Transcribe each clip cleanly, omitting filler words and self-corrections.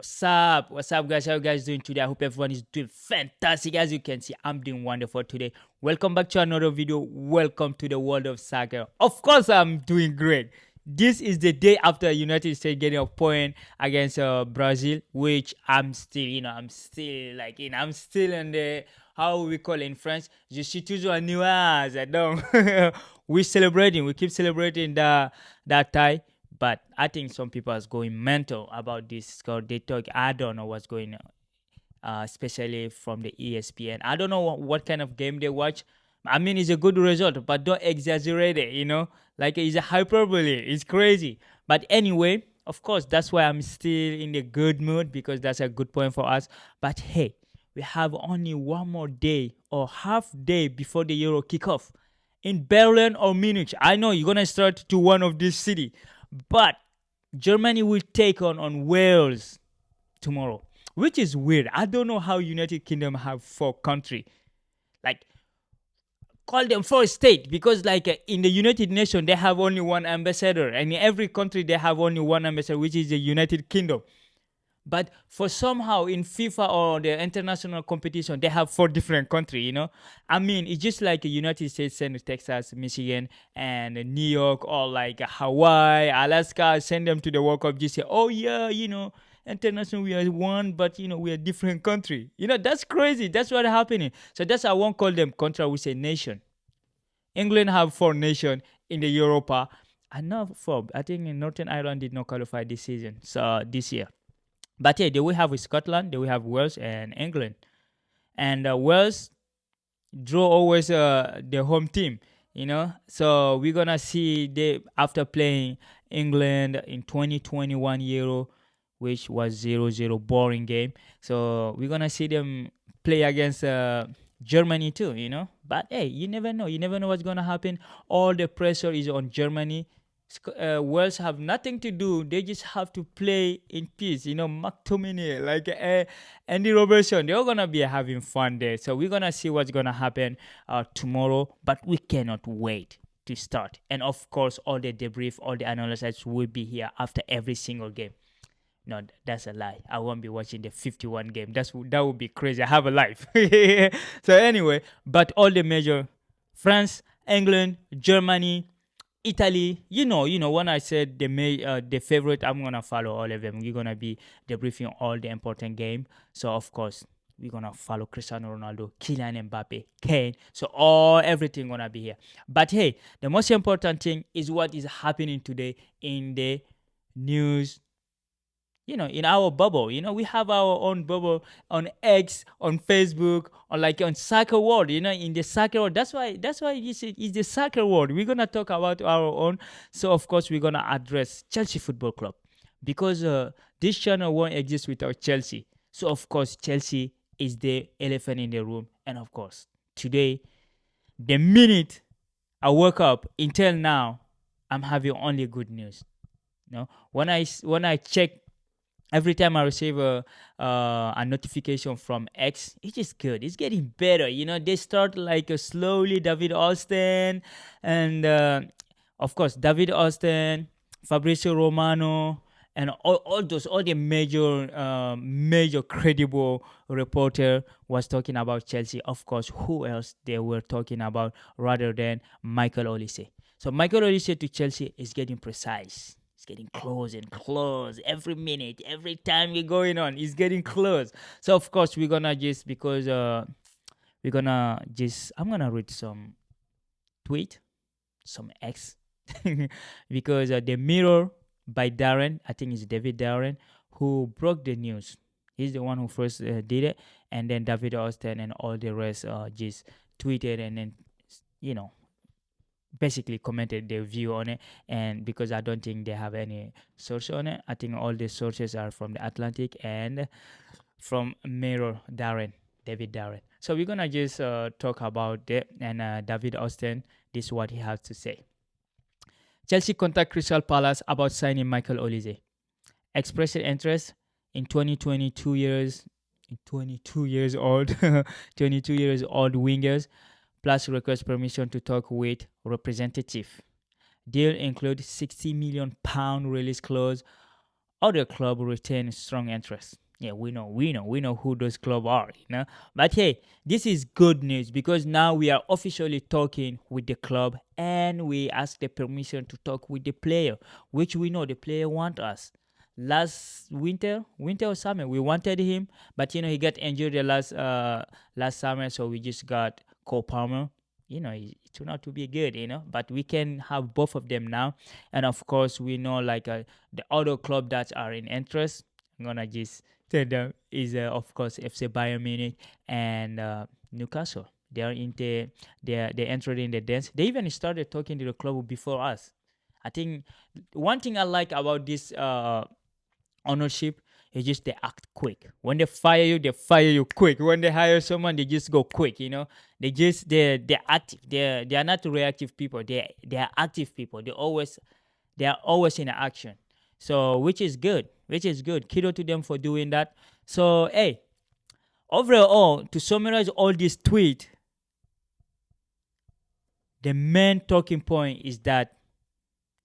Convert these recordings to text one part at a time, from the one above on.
What's up? What's up, guys? How you guys doing today? I hope everyone is doing fantastic. As you can see, I'm doing wonderful today. Welcome back to another video. Welcome to the world of soccer. Of course, I'm doing great. This is the day after United States getting a point against Brazil, which I'm still, I'm still in the how we call it in French. Je suis toujours en nuage. I don't. We celebrating. We keep celebrating that tie. But I think some people are going mental about this score. They talk. I don't know what's going on, especially from the ESPN. I don't know what kind of game they watch. I mean, it's a good result, but don't exaggerate it. Like it's a hyperbole. It's crazy. But anyway, of course, that's why I'm still in the good mood because that's a good point for us. But hey, we have only one more day or half day before the Euro kickoff in Berlin or Munich. I know you're gonna start to one of these city, but Germany will take on Wales tomorrow, which is weird. I don't know how United Kingdom have four country. Like call them four state because in the United Nations they have only one ambassador, and in every country they have only one ambassador, which is the United Kingdom. But for somehow in FIFA or the international competition, they have four different countries. I mean, it's just like the United States send Texas, Michigan, and New York, or like Hawaii, Alaska, send them to the World Cup. Just say, oh yeah, international we are one, but we are different country. That's crazy. That's what happening. So that's I won't call them country. We say nation. England have four nation in the Europa. And not four. I think Northern Ireland did not qualify this season. So this year. But yeah, they will have Scotland, they will have Wales and England. And Wales draw always the home team. So we're gonna see they after playing England in 2021 Euro, which was 0-0 boring game. So we're gonna see them play against Germany too. But hey, you never know. You never know what's gonna happen. All the pressure is on Germany. Wales have nothing to do. They just have to play in peace. McTominay, like Andy Robertson, they're gonna be having fun there. So we're gonna see what's gonna happen tomorrow. But we cannot wait to start. And of course, all the debrief, all the analysis will be here after every single game. No, that's a lie. I won't be watching the 51 game. That would be crazy. I have a life. So anyway, but all the major France, England, Germany, Italy, when I said the favorite, I'm gonna follow all of them. We're gonna be debriefing all the important game. So of course, we're gonna follow Cristiano Ronaldo, Kylian Mbappe, Kane. So everything gonna be here. But hey, the most important thing is what is happening today in the news, in our bubble. We have our own bubble on X, on Facebook, on soccer world. In the soccer world, that's why it's the soccer world. We're gonna talk about our own. So of course we're gonna address Chelsea Football Club because this channel won't exist without Chelsea. So of course Chelsea is the elephant in the room, and of course today, the minute I woke up until now, I'm having only good news. When I check. Every time I receive a notification from X, it's just good. It's getting better. They start slowly. David Austin, and of course David Austin, Fabrizio Romano, and all the major credible reporter was talking about Chelsea. Of course, who else they were talking about rather than Michael Olise? So Michael Olise to Chelsea is getting precise. It's getting close and close every minute, every time we're going on. It's getting close. So of course we're gonna just because I'm gonna read some tweet, some X, because the Mirror by Darren, I think it's David Darren, who broke the news. He's the one who first did it, and then David Austin and all the rest just tweeted and then basically commented their view on it. And because I don't think they have any source on it, I think all the sources are from the Atlantic and from Mirror David Darren. So we're gonna just talk about it. And David Austin, this is what he has to say. Chelsea contact Crystal Palace about signing Michael Olise. Expressed interest in 22 years old 22 years old wingers, plus request permission to talk with representative. Deal include £60 million release clause other club retain strong interest. Yeah, we know who those clubs are, you know. But hey, this is good news because now we are officially talking with the club and we ask the permission to talk with the player, which we know the player want us. Last winter or summer, we wanted him, but you know he got injured the last summer, so we just got Cole Palmer. You know, it turned out to be good, you know, but we can have both of them now. And of course, we know like the other club that are in interest. I'm gonna just tell them is of course FC Bayern Munich and Newcastle. They are into they entered in the dance. They even started talking to the club before us. I think one thing I like about this ownership is just they act quick. When they fire you quick. When they hire someone, they just go quick. You know, they're active. They are not reactive people. They are active people. They are always in action. So which is good. Which is good. Kudos to them for doing that. So hey, overall, to summarize all this tweet, the main talking point is that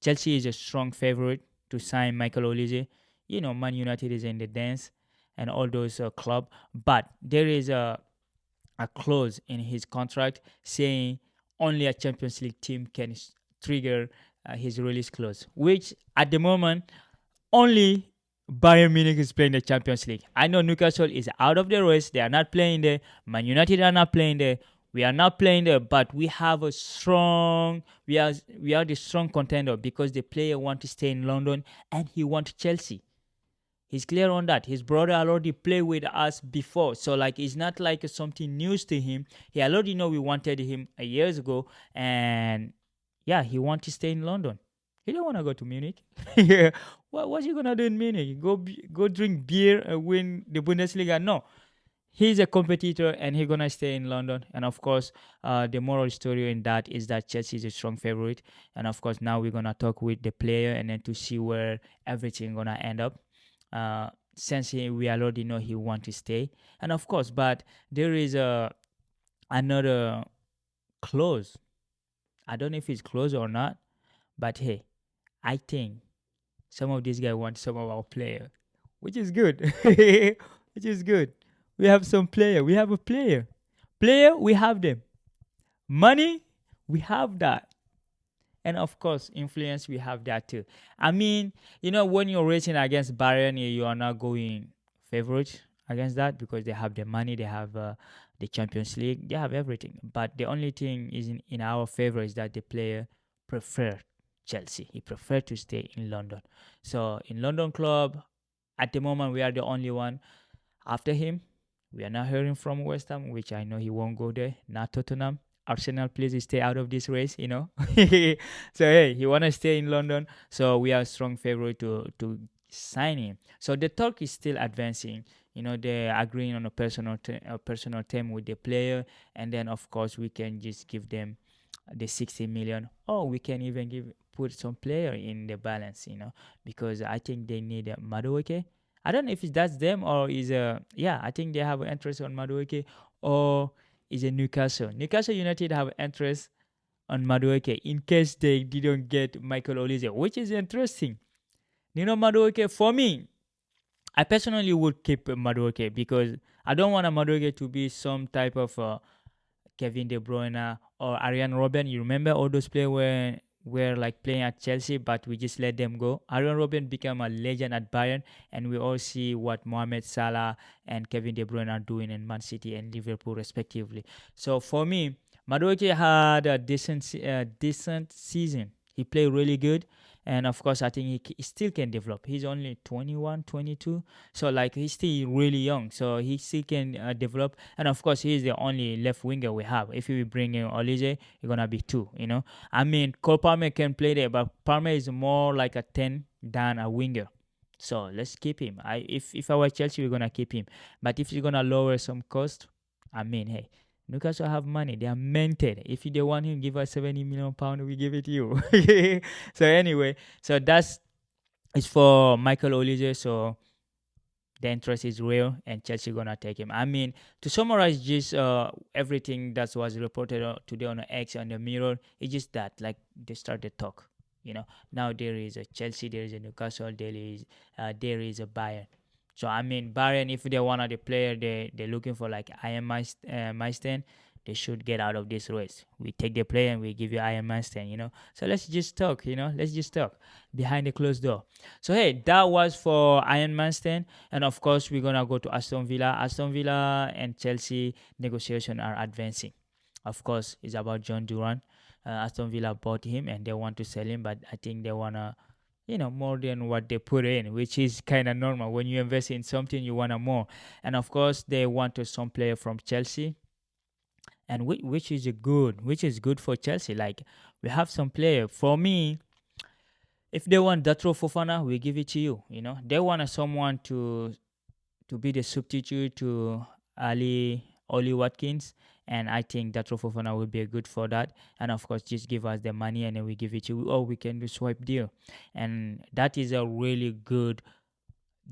Chelsea is a strong favorite to sign Michael Olise. You know, Man United is in the dance and all those club, but there is a clause in his contract saying only a Champions League team can trigger his release clause, which at the moment only Bayern Munich is playing the Champions League. I know Newcastle is out of the race; they are not playing there. Man United are not playing there. We are not playing there, but we have a strong. We are the strong contender because the player want to stay in London and he want Chelsea. He's clear on that. His brother already played with us before, so like it's not like something news to him. He already know we wanted him a years ago, and yeah, he want to stay in London. He don't want to go to Munich. Yeah, what's he gonna do in Munich? Go drink beer and win the Bundesliga? No, he's a competitor and he's gonna stay in London. And of course, the moral story in that is that Chelsea is a strong favorite. And of course, now we're gonna talk with the player and then to see where everything gonna end up. Since we already know he want to stay, and of course, but there is another clause. I don't know if it's close or not, but hey, I think some of these guys want some of our player, which is good. Which is good. We have some player. We have a player. Player, we have them. Money, we have that. And of course, influence, we have that too. I mean, you know, when you're racing against Bayern, you are not going favorite against that because they have the money, they have the Champions League, they have everything. But the only thing is in our favor is that the player prefer Chelsea. He prefer to stay in London. So in London club, at the moment, we are the only one. After him, we are not hearing from West Ham, which I know he won't go there. Not Tottenham. Arsenal, please stay out of this race, you know. So hey, he wanna stay in London, so we are strong favorite to sign him. So the talk is still advancing. You know, they're agreeing on a personal term with the player, and then of course we can just give them the 60 million, or we can even put some player in the balance, you know, because I think they need Madueke. I don't know if that's them or is yeah, I think they have an interest on Madueke, or is a Newcastle. Newcastle United have interest on Madueke in case they didn't get Michael Olise, which is interesting. You know, Madueke, for me, I personally would keep Madueke because I don't want a Madueke to be some type of Kevin De Bruyne or Arjen Robben. You remember all those players were like playing at Chelsea, but we just let them go. Arjen Robben became a legend at Bayern, and we all see what Mohamed Salah and Kevin De Bruyne are doing in Man City and Liverpool, respectively. So for me, Madueke had a decent season. He played really good. And of course, I think he still can develop. He's only 21, 22. So, like, he's still really young. So, he still can develop. And of course, he's the only left winger we have. If we bring in Olise, it's going to be two, you know. I mean, Cole Palmer can play there, but Palmer is more like a 10 than a winger. So, let's keep him. If I were Chelsea, we're going to keep him. But if you're going to lower some cost, I mean, hey, Newcastle have money. They are minted. If they want him, give us 70 million pounds, we give it to you. So anyway, so that's it's for Michael Olise. So the interest is real, and Chelsea gonna take him. I mean, to summarize just everything that was reported today on X on the Mirror, it's just that like they started talk. Now there is a Chelsea, there is a Newcastle, there is a Bayern. So I mean, Bayern, if they want the player they're looking for, like Iron Meister, they should get out of this race. We take the player and we give you Iron Meister. So let's just talk. Let's just talk behind the closed door. So hey, that was for Iron Meister, and of course we're gonna go to Aston Villa. Aston Villa and Chelsea negotiation are advancing. Of course, it's about John Duran. Aston Villa bought him and they want to sell him, but I think they wanna more than what they put in, which is kind of normal. When you invest in something, you want more. And of course, they wanted some player from Chelsea, and which is good for Chelsea. Like, we have some player. For me, if they want Datro Fofana, we give it to you. They want someone to be the substitute to Oli Watkins, and I think that Fofana will be good for that. And of course, just give us the money and then we give it to you. Or we can do swipe deal, and that is a really good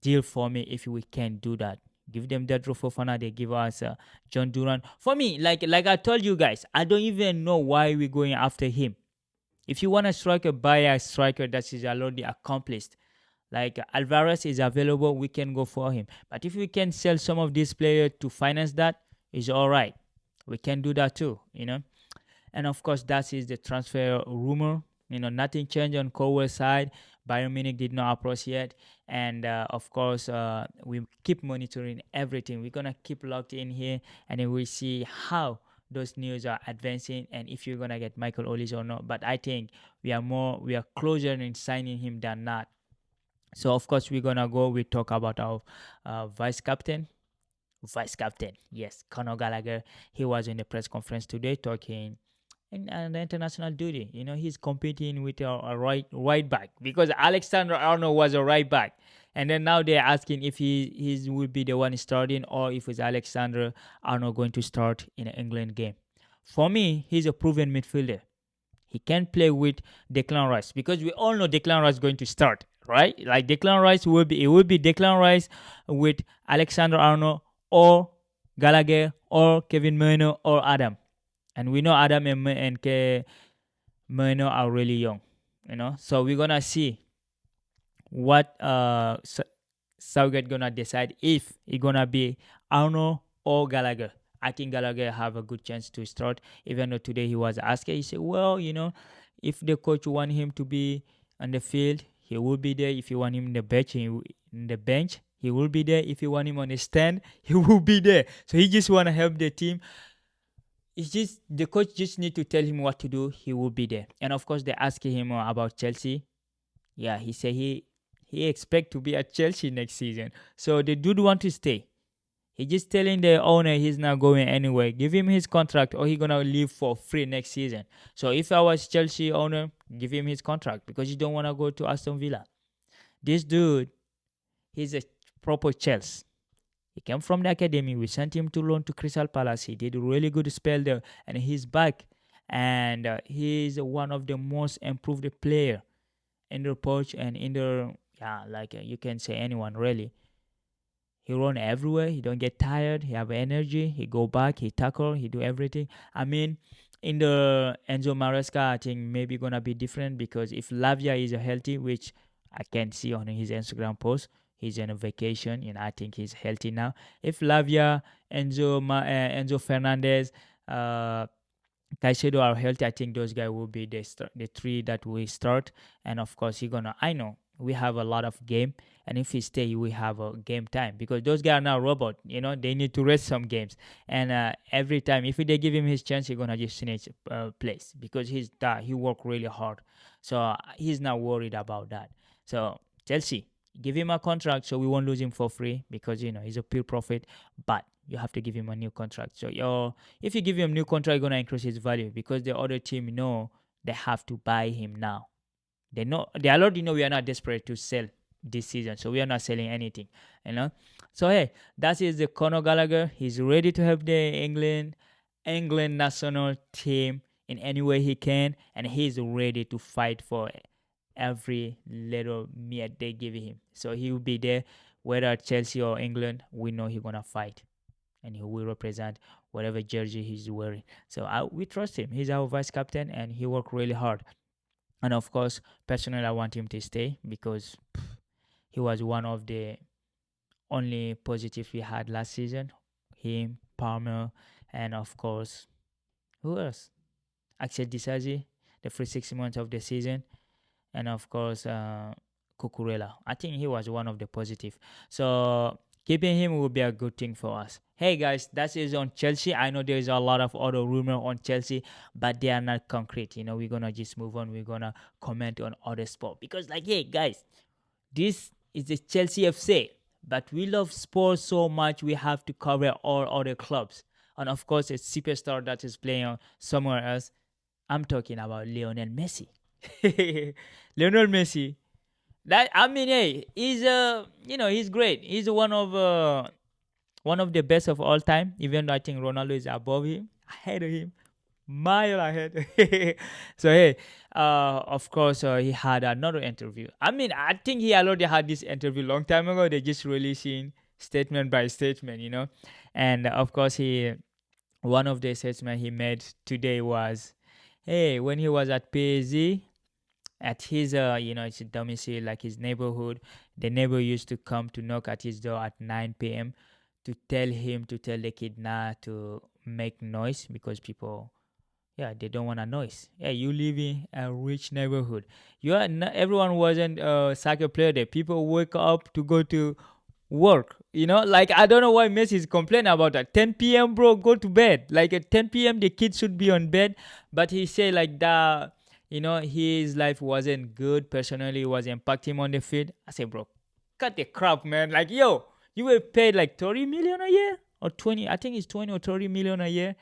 deal for me if we can do that. Give them that Fofana, they give us John Duran. For me, like I told you guys, I don't even know why we're going after him. If you want a striker, buy a striker that is already accomplished. Like Alvarez is available, we can go for him. But if we can sell some of these players to finance that, it's all right. We can do that too. And of course, that is the transfer rumor. Nothing changed on Colwell's side. Bayern Munich did not approach yet. And of course, we keep monitoring everything. We're going to keep locked in here and then we see how those news are advancing and if you're going to get Michael Olise or not. But I think we are closer in signing him than not. So of course we're gonna go. We talk about our vice captain. Vice captain, yes, Conor Gallagher. He was in the press conference today talking in the international duty. He's competing with a right back because Alexander Arnold was a right back, and then now they're asking if he will be the one starting or if it's Alexander Arnold going to start in an England game. For me, he's a proven midfielder. He can play with Declan Rice because we all know Declan Rice is going to start, right? Like Declan Rice will be Declan Rice with Alexander Arnold or Gallagher or Kevin Meno or Adam. And we know Adam and Meno are really young, So we're gonna see what Southgate gonna decide if it's gonna be Arnold or Gallagher. I think Gallagher have a good chance to start. Even though today he was asked, he said, "Well, if the coach want him to be on the field, he will be there. If you want him in the bench, he will be there. If you want him on the stand, he will be there. So he just want to help the team. It's just the coach just need to tell him what to do. He will be there. And of course, they asking him about Chelsea. Yeah, he said he expect to be at Chelsea next season. So the dude want to stay. He just telling the owner he's not going anywhere. Give him his contract or he gonna leave for free next season. So if I was Chelsea owner, give him his contract because you don't wanna go to Aston Villa. This dude, he's a proper Chelsea. He came from the academy. We sent him to loan to Crystal Palace. He did a really good spell there, and he's back. And he's one of the most improved player in the coach and in the you can say anyone really. He run everywhere. He don't get tired. He have energy. He go back. He tackle. He do everything. I mean, in the Enzo Maresca, I think maybe gonna be different because if Lavia is healthy, which I can see on his Instagram post, he's on a vacation, and I think he's healthy now. If Lavia, Enzo Fernandez, Caicedo are healthy, I think those guys will be the three that we start. And of course, I know we have a lot of game, and if he stay, we have a game time because those guys are now robot. They need to rest some games, and every time if they give him his chance, he's gonna just finish place because he work really hard, so he's not worried about that. So Chelsea, give him a contract so we won't lose him for free because he's a pure profit, but you have to give him a new contract. So if you give him a new contract, you're gonna increase his value because the other team know they have to buy him now. They already know we are not desperate to sell this season, so we are not selling anything. So hey, that is the Conor Gallagher. He's ready to help the England national team in any way he can, and he's ready to fight for every little meat they give him. So he will be there, whether Chelsea or England. We know he's gonna fight, and he will represent whatever jersey he's wearing. So we trust him. He's our vice captain, and he worked really hard. And of course, personally, I want him to stay because he was one of the only positive we had last season. Him, Palmer, and of course, who else? Axel Disasi, the first 6 months of the season, and of course, Cucurella. I think he was one of the positive. So keeping him will be a good thing for us. Hey guys, that is on Chelsea. I know there is a lot of other rumor on Chelsea, but they are not concrete. We're gonna just move on. We're gonna comment on other sport because, like, hey guys, this is the Chelsea FC, but we love sports so much we have to cover all other clubs. And of course, a superstar that is playing somewhere else. I'm talking about Lionel Messi. Lionel Messi. That I mean, hey, he's great. He's one of the best of all time. Even though I think Ronaldo is above him, ahead of him, mile ahead. So hey, of course, he had another interview. I mean, I think he already had this interview long time ago. They just releasing statement by statement. And of course, he one of the statements he made today was, hey, when he was at PSG at his his domicile, like his neighborhood, the neighbor used to come to knock at his door at 9 p.m. to tell the kid not to make noise because people, yeah, they don't want a noise. Yeah, you live in a rich neighborhood. You are not, everyone wasn't a soccer player there. People wake up to go to work. Like, I don't know why Messi is complaining about that. 10 p.m., bro, go to bed. Like at 10 p.m., the kids should be on bed. But he said like that. His life wasn't good. Personally, it was impacting him on the field. I said, bro, cut the crap, man. Like, yo, you were paid like 30 million a year or 20. I think it's 20 or 30 million a year,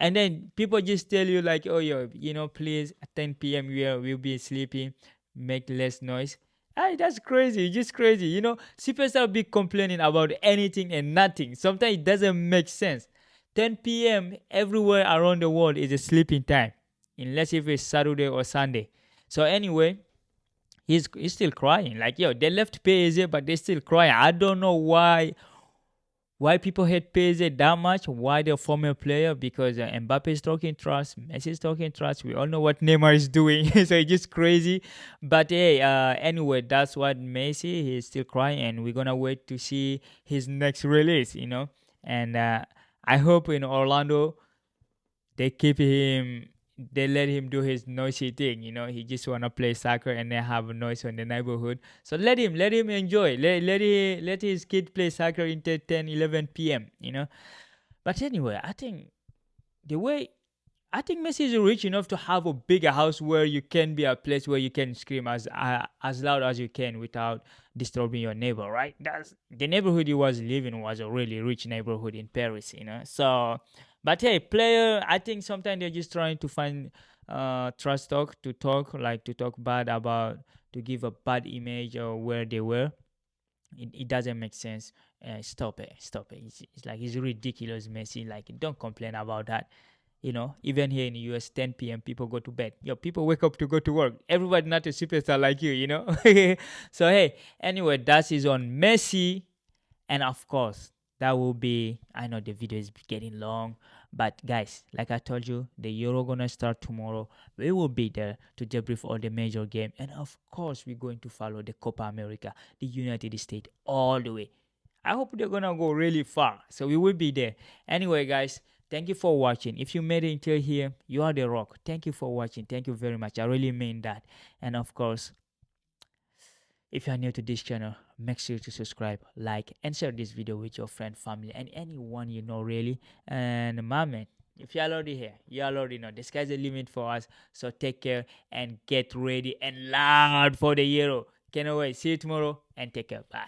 and then people just tell you like, oh yo, please at 10 p.m. we'll be sleeping, make less noise. Hey, that's crazy, just crazy. Superstar be complaining about anything and nothing. Sometimes it doesn't make sense. 10 p.m. everywhere around the world is a sleeping time, unless if it's Saturday or Sunday. So anyway, he's still crying. Like, yo, they left PSG, but they still crying. I don't know why people hate PSG that much? Why the former player? Because Mbappe is talking trash, Messi is talking trash. We all know what Neymar is doing, so it's just crazy. But hey, anyway, that's what Messi. He's still crying, and we're gonna wait to see his next release. And I hope in Orlando they keep him. They let him do his noisy thing. He just wanna play soccer and then have a noise in the neighborhood. So let him enjoy. Let his kid play soccer until 10, 11 p.m. But anyway, the way I think Messi is rich enough to have a bigger house where you can be a place where you can scream as loud as you can without disturbing your neighbor, right? That's the neighborhood he was living was a really rich neighborhood in Paris. So, but hey, player, I think sometimes they're just trying to find trust talk to talk bad about to give a bad image of where they were. It doesn't make sense. Stop it. It's like it's ridiculous, Messi. Like, don't complain about that. Even here in the US, 10 p.m., people go to bed. Yo, people wake up to go to work. Everybody not a superstar like you. So, hey, anyway, that is on Messi. And of course, that will be, I know the video is getting long, but guys, like I told you, the Euro gonna start tomorrow. We will be there to debrief all the major game. And of course, we're going to follow the Copa America, the United States, all the way. I hope they're gonna go really far. So we will be there. Anyway, guys, thank you for watching. If you made it until here, you are the rock. Thank you for watching. Thank you very much. I really mean that. And of course, if you are new to this channel, make sure to subscribe, like, and share this video with your friend, family, and anyone you know, really. And my man, if you're already here, you already know the sky's the limit for us. So take care and get ready and loud for the Euro. Can't wait. See you tomorrow and take care. Bye.